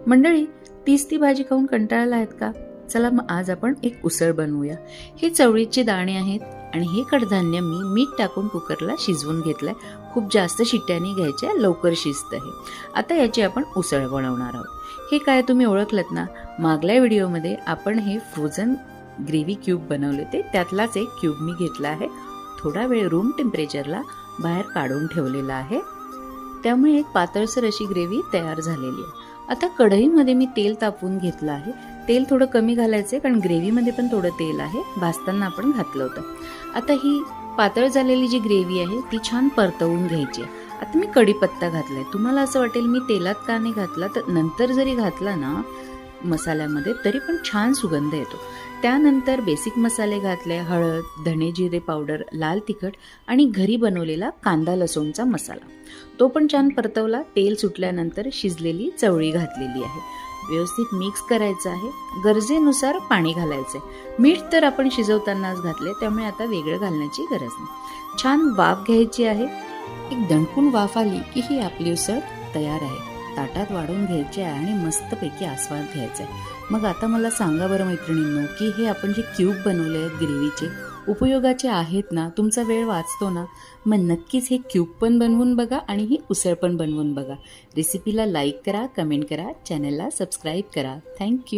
मंडळी, तीच ती भाजी खाऊन कंटाळला आहेत का? चला मग आज आपण एक उसळ बनवूया. हे चवळीचे दाणे आहेत आणि हे कडधान्य मी मीठ टाकून कुकरला शिजवून घेतलंय. खूप जास्त शिट्ट्याने घ्यायच्या, लवकर शिजतं हे. आता याची आपण उसळ बनवणार आहोत. हे काय तुम्ही ओळखलत ना? मागल्या व्हिडिओमध्ये आपण हे फ्रोझन ग्रेव्ही क्यूब बनवले होते, त्यातलाच एक क्यूब मी घेतला आहे. थोडा वेळ रूम टेम्परेचरला बाहेर काढून ठेवलेला आहे, त्यामुळे एक पातळसर अशी ग्रेव्ही तयार झालेली आहे. आता कढईमध्ये मी तेल तापवून घेतलं आहे. तेल थोडं कमी घालायचं कारण ग्रेव्हीमध्ये पण थोडं तेल आहे, भाजताना आपण घातलं होतं. आता ही पातळ झालेली जी ग्रेव्ही आहे ती छान परतवून घ्यायची आहे. आता मी कढीपत्ता घातलाय. तुम्हाला असं वाटेल मी तेलात का नाही घातला, तर नंतर जरी घातला ना मसाल्यामध्ये तरी पण छान सुगंध येतो. त्यानंतर बेसिक मसाले घातले, हळद, धणे जिरे पावडर, लाल तिखट आणि घरी बनवलेला कांदा लसूणचा मसाला. तो पण छान परतवला. तेल सुटल्यानंतर शिजलेली चवळी घातलेली आहे. व्यवस्थित मिक्स करायचं आहे. गरजेनुसार पाणी घालायचं आहे. मीठ तर आपण शिजवतानाच घातले, त्यामुळे आता वेगळं घालण्याची गरज नाही. छान वाफ घ्यायची आहे. एक दणकून वाफ आली की ही आपली उसळ तयार आहे. ताटात वाढून घ्यायची आहे आणि मस्तपैकी आस्वाद घ्यायचा आहे. मग आता मला सांगा बरं मैत्रिणींनो, की हे आपण जे क्यूब बनवले आहेत ग्रेव्हीचे, उपयोगाचे आहेत ना? तुमचा वेळ वाचतो ना? मग नक्कीच हे क्यूब पण बनवून बघा आणि ही उसळ पण बनवून बघा. रेसिपीला लाईक करा, कमेंट करा, चॅनलला सबस्क्राईब करा. थँक्यू.